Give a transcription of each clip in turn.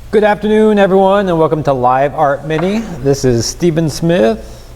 Good afternoon, everyone, and welcome to Live Art Mini. This is Stephen Smith.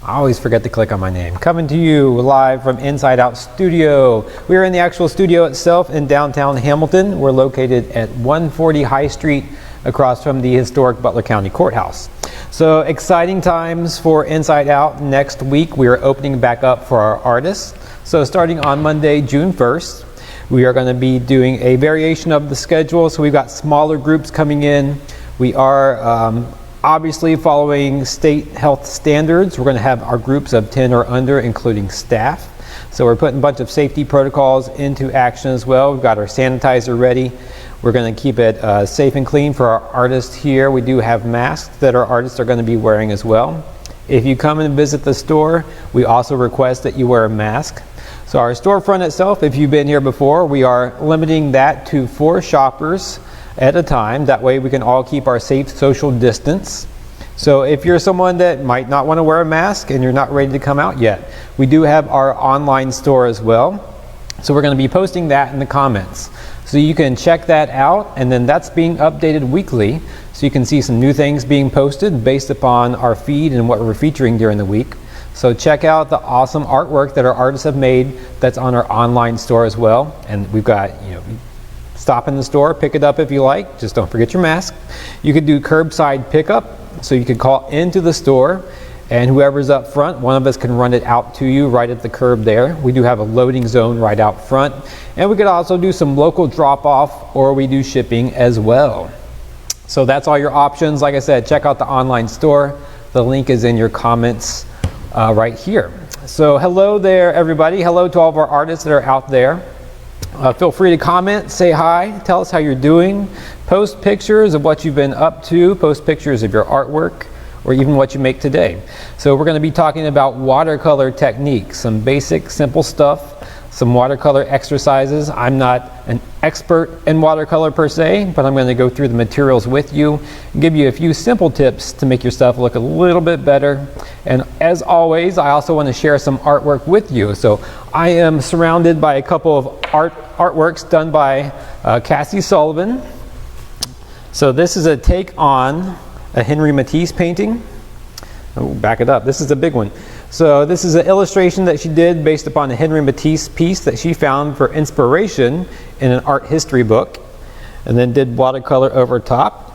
I always forget to click on my name. Coming to you live from InsideOut Studio. We are in the actual studio itself in downtown Hamilton. We're located at 140 High Street across from the historic Butler County Courthouse. So exciting times for Inside Out. Next week we are opening back up for our artists. So starting on Monday, June 1st, we are going to be doing a variation of the schedule. So we've got smaller groups coming in. We are obviously following state health standards. We're going to have our groups of 10 or under, including staff. So we're putting a bunch of safety protocols into action as well. We've got our sanitizer ready. We're going to keep it safe and clean for our artists here. We do have masks that our artists are going to be wearing as well. If you come and visit the store, we also request that you wear a mask. So our storefront itself, if you've been here before, we are limiting that to 4 shoppers at a time. That way we can all keep our safe social distance. So if you're someone that might not want to wear a mask and you're not ready to come out yet, we do have our online store as well. So we're going to be posting that in the comments. So you can check that out, and then that's being updated weekly. So you can see some new things being posted based upon our feed and what we're featuring during the week. So check out the awesome artwork that our artists have made that's on our online store as well. And we've got, stop in the store, pick it up if you like, just don't forget your mask. You could do curbside pickup, so you could call into the store and whoever's up front, one of us can run it out to you right at the curb there. We do have a loading zone right out front. And we could also do some local drop off, or we do shipping as well. So that's all your options. Like I said, check out the online store. The link is in your comments right here. So hello there, everybody. Hello to all of our artists that are out there. Feel free to comment, say hi, tell us how you're doing. Post pictures of what you've been up to. Post pictures of your artwork, or even what you make today. So we're going to be talking about watercolor techniques, some basic, simple stuff, some watercolor exercises. I'm not an expert in watercolor per se, but I'm going to go through the materials with you and give you a few simple tips to make your stuff look a little bit better. And as always, I also want to share some artwork with you. So I am surrounded by a couple of artworks done by Cassie Sullivan. So this is a take on a Henry Matisse painting. Oh, back it up. This is a big one. So this is an illustration that she did based upon a Henry Matisse piece that she found for inspiration in an art history book, and then did watercolor over top.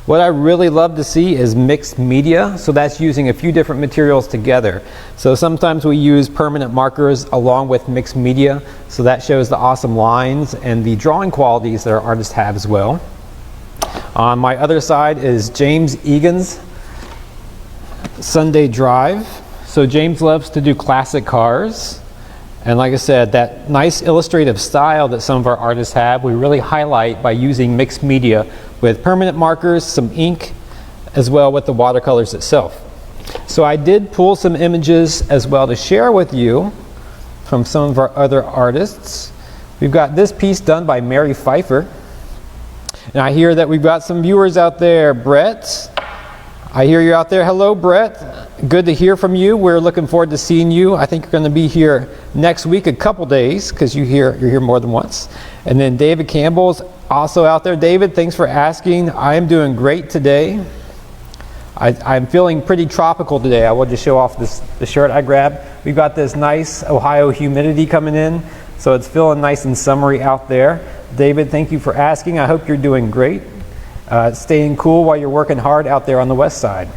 What I really love to see is mixed media. So that's using a few different materials together. So sometimes we use permanent markers along with mixed media. So that shows the awesome lines and the drawing qualities that our artists have as well. On my other side is James Egan's Sunday Drive. So James loves to do classic cars. And like I said, that nice illustrative style that some of our artists have, we really highlight by using mixed media with permanent markers, some ink, as well with the watercolors itself. So I did pull some images as well to share with you from some of our other artists. We've got this piece done by Mary Pfeiffer. And I hear that we've got some viewers out there. Brett, I hear you're out there. Hello, Brett. Good to hear from you. We're looking forward to seeing you. I think you're going to be here next week, a couple days, because you're here more than once. And then David Campbell's also out there. David, thanks for asking. I am doing great today. I'm feeling pretty tropical today. I will just show off the shirt I grabbed. We've got this nice Ohio humidity coming in, so it's feeling nice and summery out there. David, thank you for asking. I hope you're doing great. Staying cool while you're working hard out there on the west side.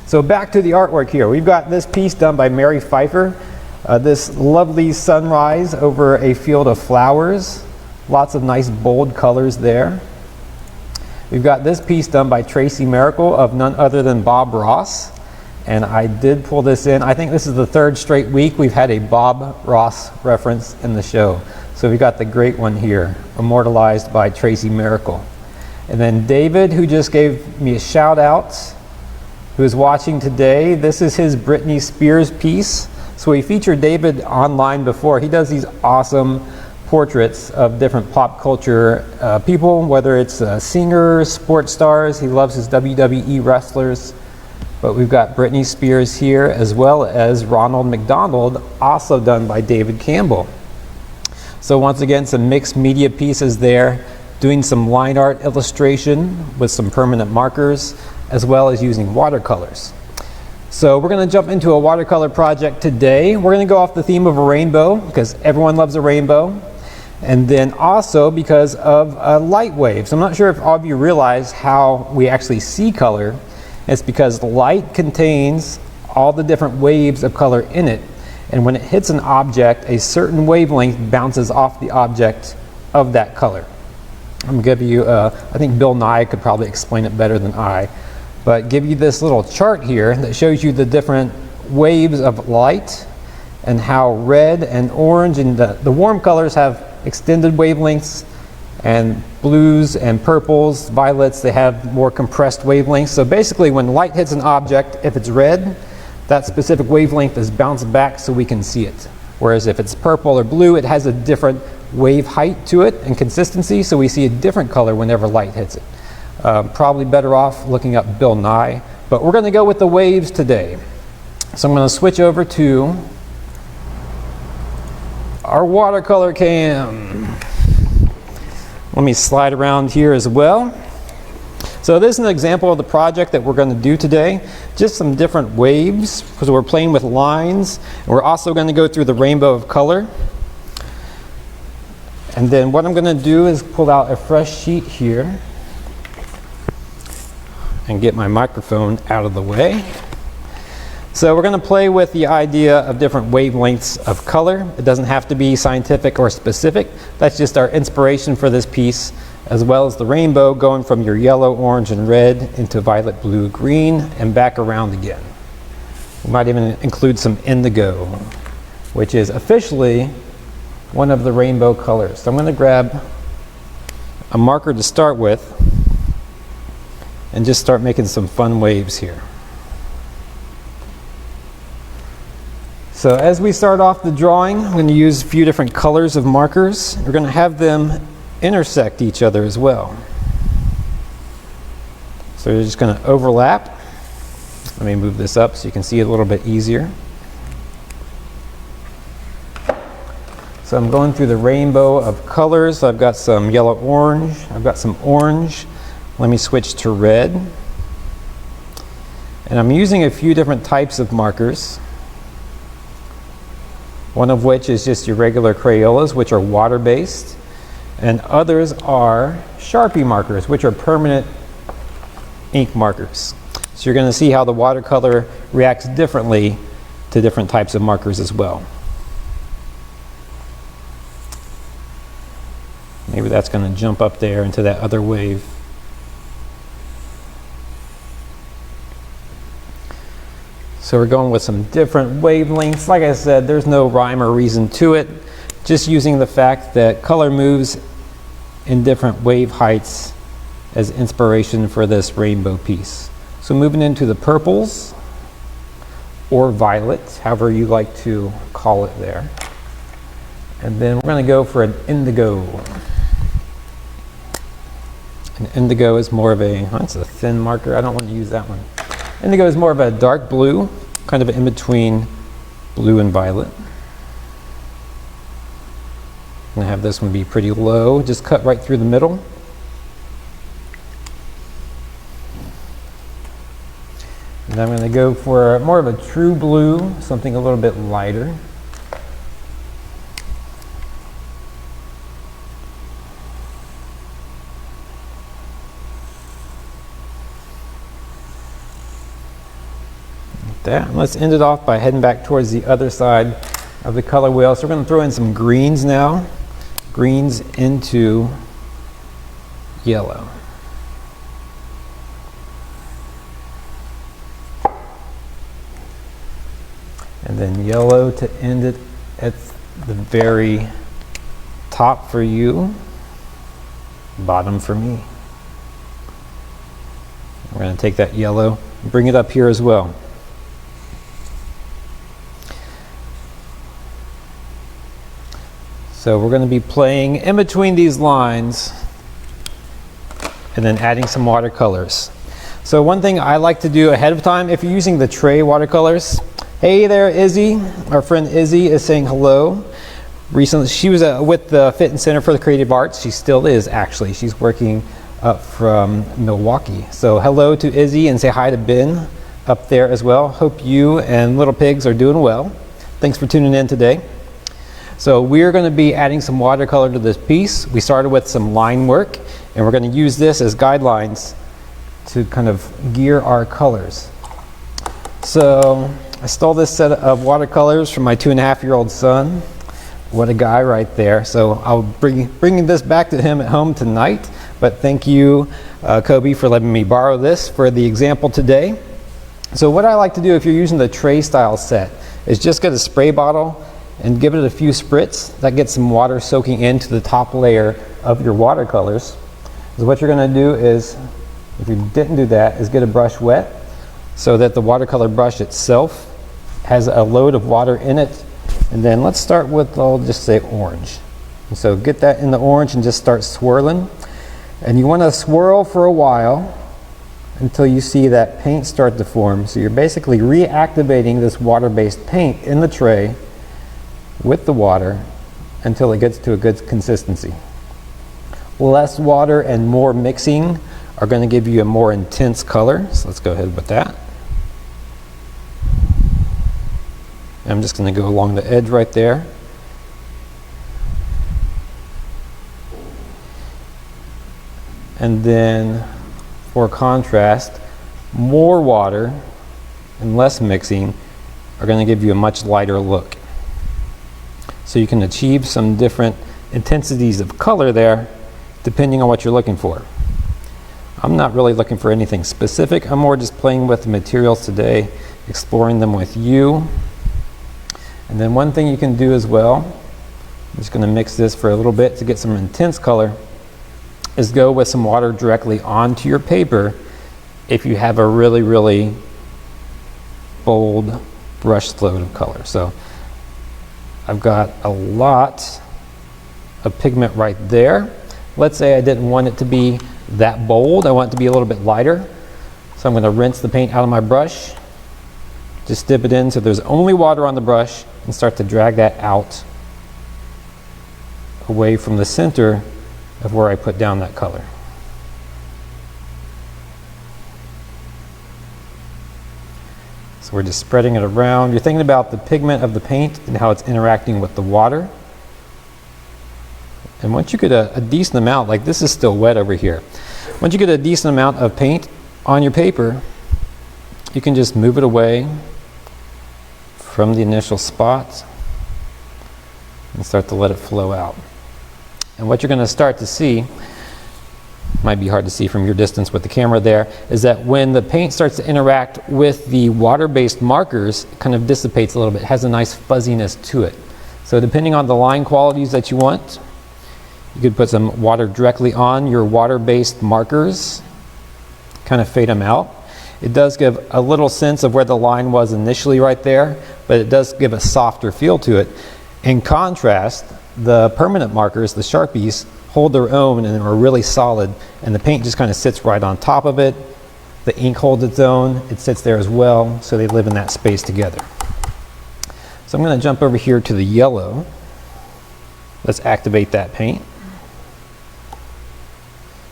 So back to the artwork here. We've got this piece done by Mary Pfeiffer. This lovely sunrise over a field of flowers. Lots of nice bold colors there. We've got this piece done by Tracy Miracle of none other than Bob Ross. And I did pull this in. I think this is the 3rd straight week we've had a Bob Ross reference in the show. So we've got the great one here, immortalized by Tracy Miracle. And then David, who just gave me a shout out, who is watching today. This is his Britney Spears piece. So we featured David online before. He does these awesome portraits of different pop culture people, whether it's singers, sports stars. He loves his WWE wrestlers. But we've got Britney Spears here, as well as Ronald McDonald, also done by David Campbell. So once again, some mixed media pieces there. doing some line art illustration with some permanent markers, as well as using watercolors. So we're going to jump into a watercolor project today. We're going to go off the theme of a rainbow because everyone loves a rainbow. And then also because of light waves. I'm not sure if all of you realize how we actually see color. It's because light contains all the different waves of color in it. And when it hits an object, a certain wavelength bounces off the object of that color. I'm going to give you, I think Bill Nye could probably explain it better than I, but give you this little chart here that shows you the different waves of light and how red and orange and the warm colors have extended wavelengths, and blues and purples, violets, they have more compressed wavelengths. So basically when light hits an object, if it's red, that specific wavelength is bounced back so we can see it. Whereas if it's purple or blue, it has a different wave height to it and consistency, so we see a different color whenever light hits it. Probably better off looking up Bill Nye, but we're going to go with the waves today. So I'm going to switch over to our watercolor cam. Let me slide around here as well. So this is an example of the project that we're going to do today. Just some different waves because we're playing with lines. And we're also going to go through the rainbow of color. And then what I'm going to do is pull out a fresh sheet here and get my microphone out of the way. So we're going to play with the idea of different wavelengths of color. It doesn't have to be scientific or specific. That's just our inspiration for this piece, as well as the rainbow going from your yellow, orange, and red into violet, blue, green, and back around again. We might even include some indigo, which is officially one of the rainbow colors. So I'm going to grab a marker to start with and just start making some fun waves here. So as we start off the drawing, I'm going to use a few different colors of markers. We're going to have them intersect each other as well. So you're just going to overlap. Let me move this up so you can see it a little bit easier. So I'm going through the rainbow of colors. I've got some yellow orange. I've got some orange. Let me switch to red. And I'm using a few different types of markers. One of which is just your regular Crayolas, which are water-based. And others are Sharpie markers, which are permanent ink markers. So you're going to see how the watercolor reacts differently to different types of markers as well. Maybe that's going to jump up there into that other wave. So we're going with some different wavelengths. Like I said, there's no rhyme or reason to it. Just using the fact that color moves in different wave heights as inspiration for this rainbow piece. So moving into the purples or violets, however you like to call it there. And then we're going to go for an indigo. An indigo is more of a, that's a thin marker. I don't want to use that one. Indigo is more of a dark blue, kind of in between blue and violet. I'm going to have this one be pretty low, just cut right through the middle. And I'm going to go for more of a true blue, something a little bit lighter. That. Let's end it off by heading back towards the other side of the color wheel. So we're going to throw in some greens now. Greens into yellow. And then yellow to end it at the very top for you, bottom for me. We're going to take that yellow and bring it up here as well. So we're going to be playing in between these lines and then adding some watercolors. So one thing I like to do ahead of time, if you're using the tray watercolors, hey there Izzy, our friend Izzy is saying hello. recently, she was with the Fit and Center for the Creative Arts. She still is, actually. She's working up from Milwaukee. So hello to Izzy, and say hi to Ben up there as well. Hope you and Little Pigs are doing well. Thanks for tuning in today. So we're going to be adding some watercolor to this piece. We started with some line work, and we're going to use this as guidelines to kind of gear our colors. So I stole this set of watercolors from my 2.5-year-old son. What a guy right there. So I'll bring this back to him at home tonight. But thank you, Kobe, for letting me borrow this for the example today. So what I like to do if you're using the tray style set is just get a spray bottle and give it a few spritz. That gets some water soaking into the top layer of your watercolors. So what you're going to do is, if you didn't do that, is get a brush wet so that the watercolor brush itself has a load of water in it. And then let's start with, I'll just say orange. And so get that in the orange and just start swirling. And you want to swirl for a while until you see that paint start to form. So you're basically reactivating this water-based paint in the tray with the water until it gets to a good consistency. Less water and more mixing are going to give you a more intense color. So let's go ahead with that. I'm just going to go along the edge right there. And then for contrast, more water and less mixing are going to give you a much lighter look. So you can achieve some different intensities of color there depending on what you're looking for. I'm not really looking for anything specific. I'm more just playing with the materials today, exploring them with you. And then one thing you can do as well, I'm just going to mix this for a little bit to get some intense color, is go with some water directly onto your paper if you have a really, really bold brush load of color. So I've got a lot of pigment right there. Let's say I didn't want it to be that bold. I want it to be a little bit lighter. So I'm going to rinse the paint out of my brush. Just dip it in so there's only water on the brush and start to drag that out away from the center of where I put down that color. So we're just spreading it around. You're thinking about the pigment of the paint and how it's interacting with the water. And once you get a decent amount, like this is still wet over here. Once you get a decent amount of paint on your paper, you can just move it away from the initial spot and start to let it flow out. And what you're going to start to see, might be hard to see from your distance with the camera there, is that when the paint starts to interact with the water-based markers, it kind of dissipates a little bit. It has a nice fuzziness to it. So depending on the line qualities that you want, you could put some water directly on your water-based markers, kind of fade them out. It does give a little sense of where the line was initially right there, but it does give a softer feel to it. In contrast, the permanent markers, the Sharpies, hold their own and are really solid, and the paint just kind of sits right on top of it. The ink holds its own, it sits there as well, so they live in that space together. So I'm going to jump over here to the yellow. Let's activate that paint.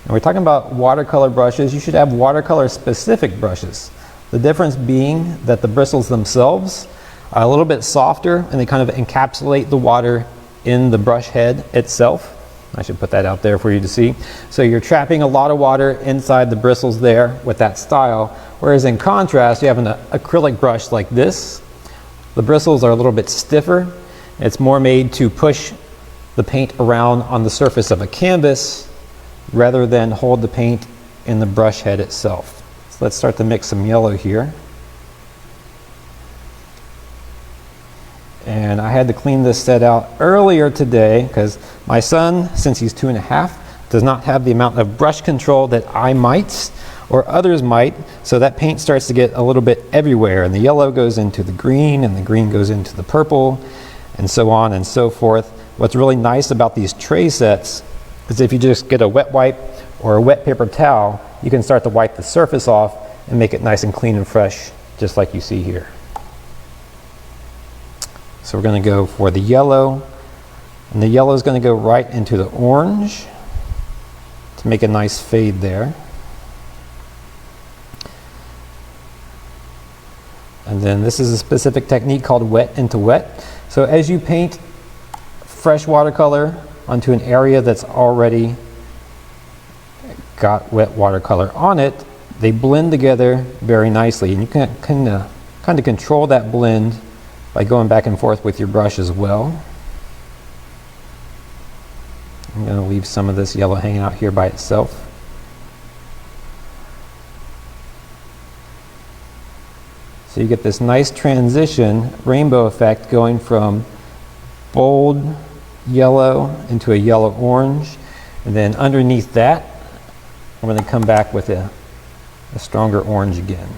And we're talking about watercolor brushes. You should have watercolor specific brushes. The difference being that the bristles themselves are a little bit softer and they kind of encapsulate the water in the brush head itself. I should put that out there for you to see. So you're trapping a lot of water inside the bristles there with that style. Whereas in contrast, you have an acrylic brush like this. The bristles are a little bit stiffer. It's more made to push the paint around on the surface of a canvas rather than hold the paint in the brush head itself. So let's start to mix some yellow here. And I had to clean this set out earlier today because my son, since he's 2.5, does not have the amount of brush control that I might or others might, so that paint starts to get a little bit everywhere, and the yellow goes into the green and the green goes into the purple and so on and so forth. What's really nice about these tray sets is if you just get a wet wipe or a wet paper towel, you can start to wipe the surface off and make it nice and clean and fresh, just like you see here. So we're going to go for the yellow And the yellow is going to go right into the orange to make a nice fade there. And then this is a specific technique called wet into wet. So as you paint fresh watercolor onto an area that's already got wet watercolor on it, they blend together very nicely. And you can kind of control that blend by going back and forth with your brush as well. I'm going to leave some of this yellow hanging out here by itself. So you get this nice transition, rainbow effect, going from bold yellow into a yellow orange. And then underneath that, I'm going to come back with a stronger orange again.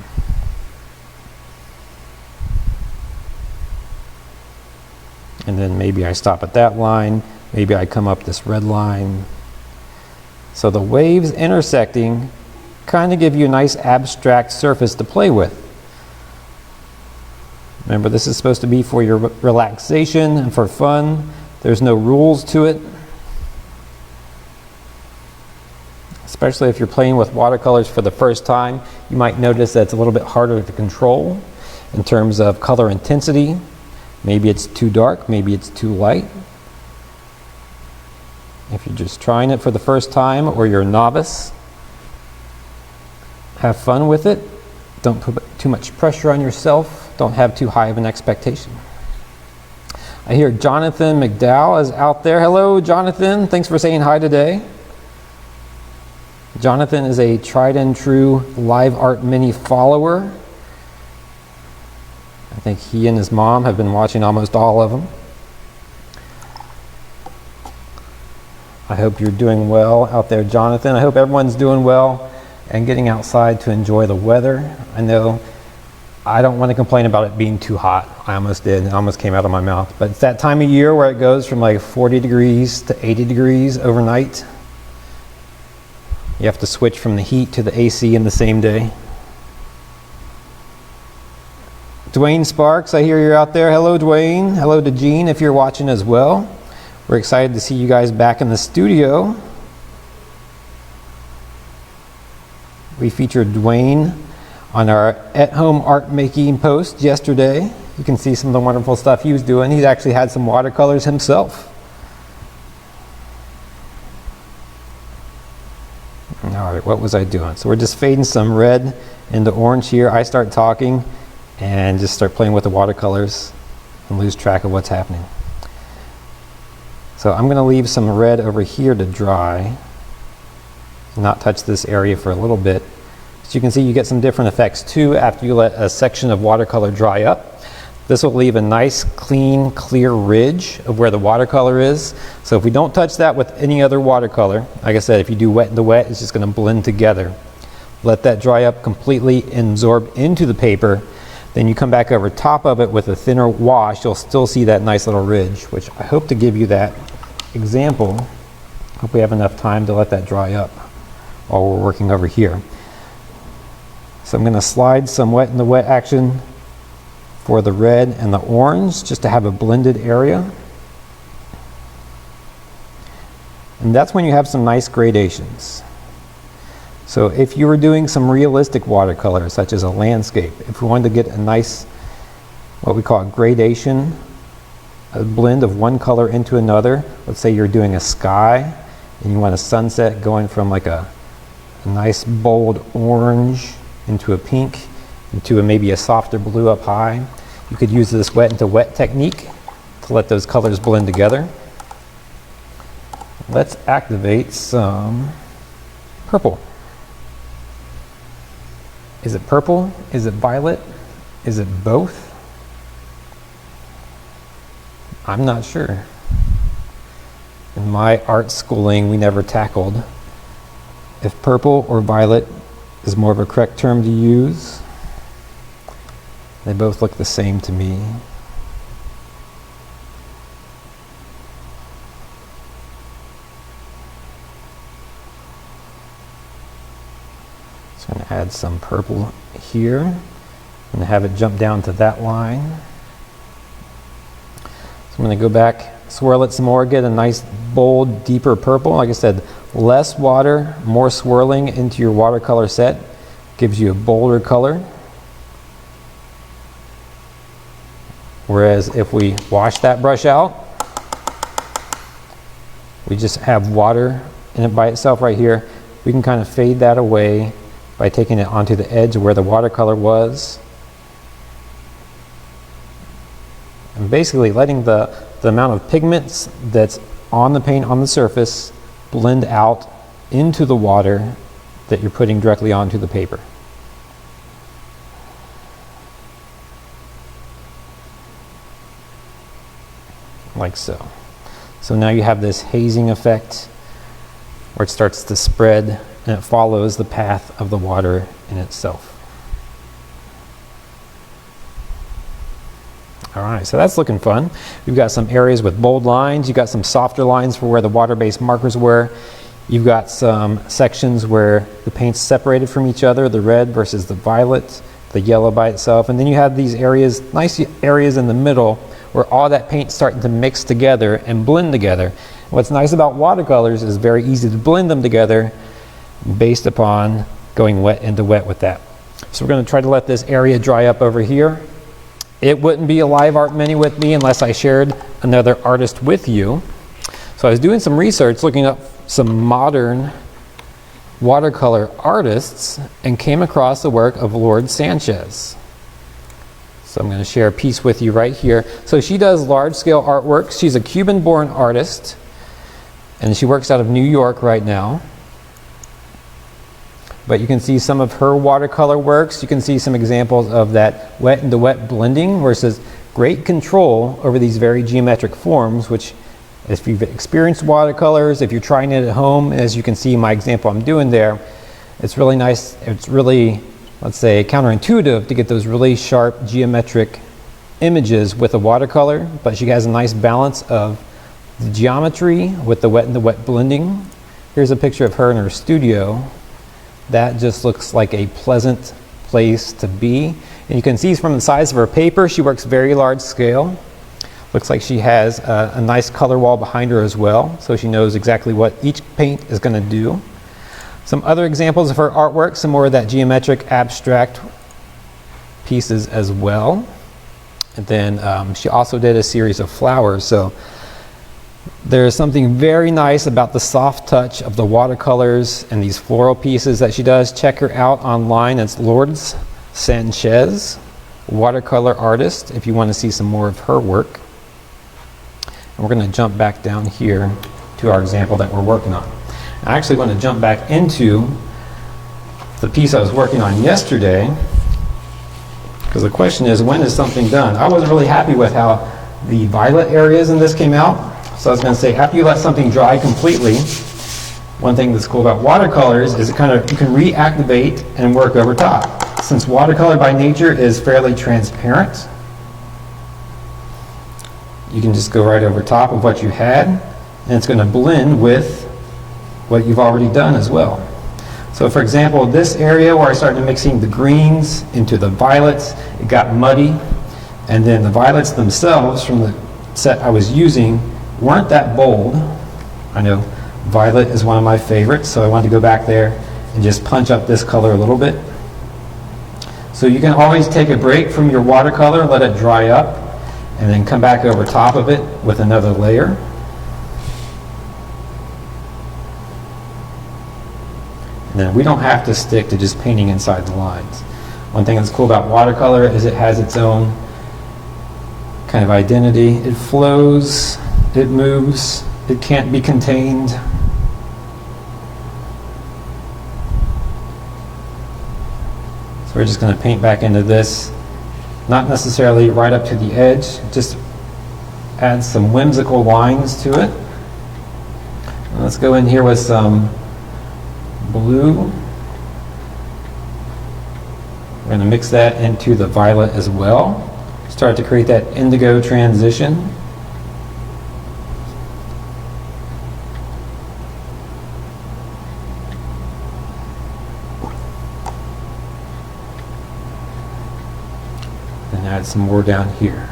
And then maybe I stop at that line, maybe I come up this red line. So the waves intersecting kind of give you a nice abstract surface to play with. Remember, this is supposed to be for your relaxation and for fun. There's no rules to it. Especially if you're playing with watercolors for the first time, you might notice that it's a little bit harder to control in terms of color intensity. Maybe it's too dark, maybe it's too light. If you're just trying it for the first time or you're a novice, have fun with it. Don't put too much pressure on yourself. Don't have too high of an expectation. I hear Jonathan McDowell is out there. Hello, Jonathan. Thanks for saying hi today. Jonathan is a tried and true Live Art Mini follower. I think he and his mom have been watching almost all of them. I hope you're doing well out there, Jonathan. I hope everyone's doing well and getting outside to enjoy the weather. I know I don't want to complain about it being too hot. I almost did. It almost came out of my mouth. But it's that time of year where it goes from like 40 degrees to 80 degrees overnight. You have to switch from the heat to the AC in the same day. Dwayne Sparks, I hear you're out there. Hello, Dwayne. Hello to Jean if you're watching as well. We're excited to see you guys back in the studio. We featured Dwayne on our at-home art making post yesterday. You can see some of the wonderful stuff he was doing. He's actually had some watercolors himself. All right, what was I doing? So we're just fading some red into orange here. I start talking and just start playing with the watercolors and lose track of what's happening. So I'm going to leave some red over here to dry, not touch this area for a little bit. As you can see, you get some different effects too after you let a section of watercolor dry up. This will leave a nice, clean, clear ridge of where the watercolor is. So if we don't touch that with any other watercolor, like I said, if you do wet into wet, it's just going to blend together. Let that dry up completely and absorb into the paper. Then you come back over top of it with a thinner wash, you'll still see that nice little ridge, which I hope to give you that example. Hope we have enough time to let that dry up while we're working over here. So I'm going to slide some wet in the wet action for the red and the orange just to have a blended area. And that's when you have some nice gradations. So if you were doing some realistic watercolor, such as a landscape, if we wanted to get a nice, what we call a gradation, a blend of one color into another, let's say you're doing a sky and you want a sunset going from like a nice bold orange into a pink, into maybe a softer blue up high. You could use this wet into wet technique to let those colors blend together. Let's activate some purple. Is it purple? Is it violet? Is it both? I'm not sure. In my art schooling, we never tackled if purple or violet is more of a correct term to use. They both look the same to me. So I'm going to add some purple here and have it jump down to that line. So I'm going to go back swirl it some more, get a nice bold, deeper purple. Like I said, less water, more swirling into your watercolor set gives you a bolder color. Whereas if we wash that brush out, we just have water in it by itself right here. We can kind of fade that away by taking it onto the edge where the watercolor was. And basically letting the amount of pigments that's on the paint on the surface blend out into the water that you're putting directly onto the paper. Like so. So now you have this hazing effect where it starts to spread and it follows the path of the water in itself. All right, so that's looking fun. We've got some areas with bold lines. You've got some softer lines for where the water-based markers were. You've got some sections where the paint's separated from each other, the red versus the violet, the yellow by itself. And then you have these areas, nice areas in the middle where all that paint's starting to mix together and blend together. What's nice about watercolors is very easy to blend them together based upon going wet into wet with that. So we're going to try to let this area dry up over here. It wouldn't be a live art mini with me unless I shared another artist with you. So I was doing some research looking up some modern watercolor artists and came across the work of Lourdes Sanchez. So I'm going to share a piece with you right here. So she does large-scale artwork. She's a Cuban-born artist and she works out of New York right now. But you can see some of her watercolor works. You can see some examples of that wet into wet blending versus great control over these very geometric forms, which if you've experienced watercolors, if you're trying it at home, as you can see my example I'm doing there, it's really nice. It's really, let's say, counterintuitive to get those really sharp geometric images with a watercolor, but she has a nice balance of the geometry with the wet into wet blending. Here's a picture of her in her studio. That just looks like a pleasant place to be. And you can see from the size of her paper, she works very large scale. Looks like she has a nice color wall behind her as well, so she knows exactly what each paint is going to do. Some other examples of her artwork, some more of that geometric abstract pieces as well. And then she also did a series of flowers. So there's something very nice about the soft touch of the watercolors and these floral pieces that she does. Check her out online. It's Lourdes Sanchez, watercolor artist, if you want to see some more of her work. And we're going to jump back down here to our example that we're working on. I actually want to jump back into the piece I was working on yesterday, because the question is, when is something done? I wasn't really happy with how the violet areas in this came out. So I was going to say, after you let something dry completely, one thing that's cool about watercolors is you can reactivate and work over top. Since watercolor by nature is fairly transparent, you can just go right over top of what you had, and it's going to blend with what you've already done as well. So for example, this area where I started mixing the greens into the violets, it got muddy, and then the violets themselves from the set I was using weren't that bold. I know violet is one of my favorites, so I wanted to go back there and just punch up this color a little bit. So you can always take a break from your watercolor, let it dry up, and then come back over top of it with another layer. And then we don't have to stick to just painting inside the lines. One thing that's cool about watercolor is it has its own kind of identity. It flows, it moves, it can't be contained. So we're just going to paint back into this, not necessarily right up to the edge, just add some whimsical lines to it. And let's go in here with some blue. We're going to mix that into the violet as well. Start to create that indigo transition. And add some more down here.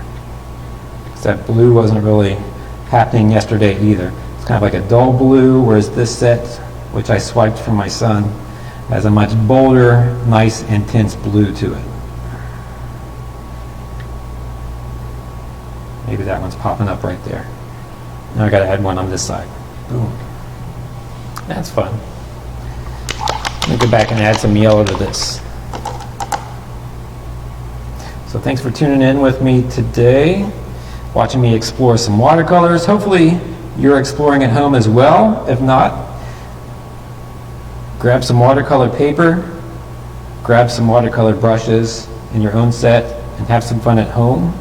That blue wasn't really happening yesterday either. It's kind of like a dull blue, whereas this set, which I swiped from my son, has a much bolder, nice, intense blue to it. Maybe that one's popping up right there. Now I gotta add one on this side. Boom. That's fun. Let me go back and add some yellow to this. So thanks for tuning in with me today, watching me explore some watercolors. Hopefully you're exploring at home as well. If not, grab some watercolor paper, grab some watercolor brushes in your own set, and have some fun at home.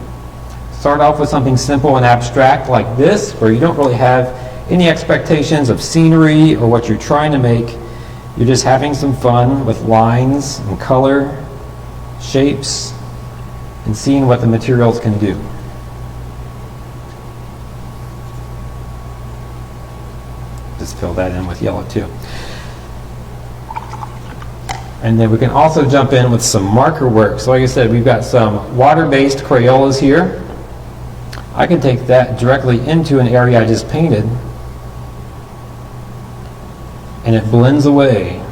Start off with something simple and abstract like this, where you don't really have any expectations of scenery or what you're trying to make. You're just having some fun with lines and color, shapes, and seeing what the materials can do. Just fill that in with yellow too. And then we can also jump in with some marker work. So like I said, we've got some water-based Crayolas here. I can take that directly into an area I just painted, and it blends away.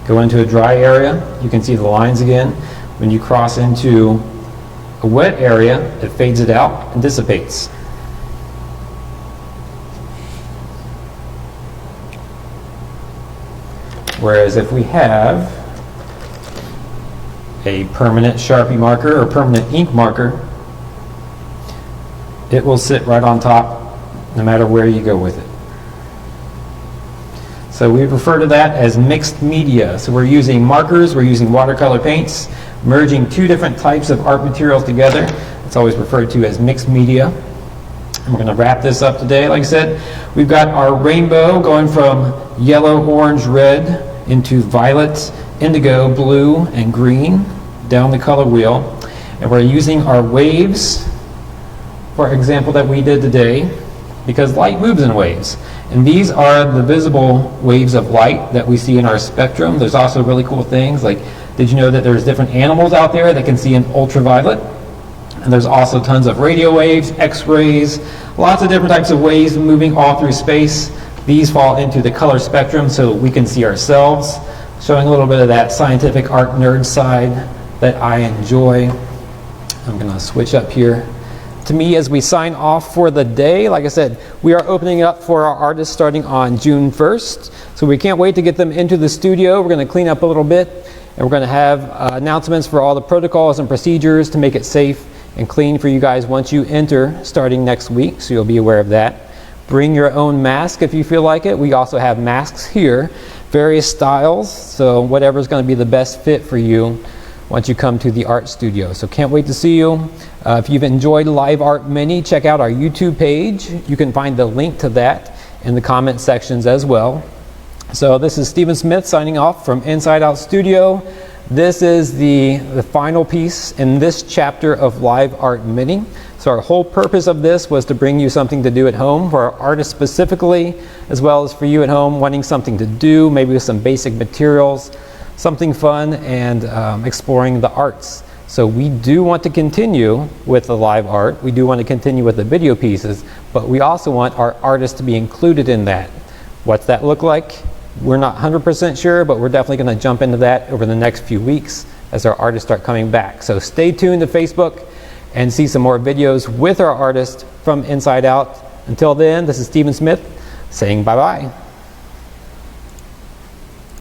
Go into a dry area, you can see the lines again. When you cross into a wet area, it fades it out and dissipates. Whereas if we have a permanent Sharpie marker or permanent ink marker, it will sit right on top no matter where you go with it. So we refer to that as mixed media. So we're using markers, we're using watercolor paints, merging two different types of art materials together. It's always referred to as mixed media. And we're going to wrap this up today. Like I said, we've got our rainbow going from yellow, orange, red into violet, indigo, blue, and green down the color wheel. And we're using our waves, for example, that we did today, because light moves in waves. And these are the visible waves of light that we see in our spectrum. There's also really cool things like, did you know that there's different animals out there that can see in ultraviolet? And there's also tons of radio waves, X-rays, lots of different types of waves moving all through space. These fall into the color spectrum so we can see ourselves, showing a little bit of that scientific art nerd side that I enjoy. I'm going to switch up here to me as we sign off for the day. Like I said, we are opening it up for our artists starting on June 1st. So we can't wait to get them into the studio. We're going to clean up a little bit, and we're going to have announcements for all the protocols and procedures to make it safe and clean for you guys once you enter starting next week. So you'll be aware of that. Bring your own mask if you feel like it. We also have masks here, various styles. So whatever's going to be the best fit for you once you come to the art studio. So can't wait to see you. If you've enjoyed Live Art Mini, check out our YouTube page. You can find the link to that in the comment sections as well. So this is Stephen Smith signing off from InsideOut Studio. This is the final piece in this chapter of Live Art Mini. So our whole purpose of this was to bring you something to do at home for our artists specifically, as well as for you at home wanting something to do, maybe with some basic materials, something fun, and exploring the arts. So we do want to continue with the live art. We do want to continue with the video pieces, but we also want our artists to be included in that. What's that look like? We're not 100% sure, but we're definitely going to jump into that over the next few weeks as our artists start coming back. So stay tuned to Facebook and see some more videos with our artists from Inside Out. Until then, this is Stephen Smith saying bye-bye.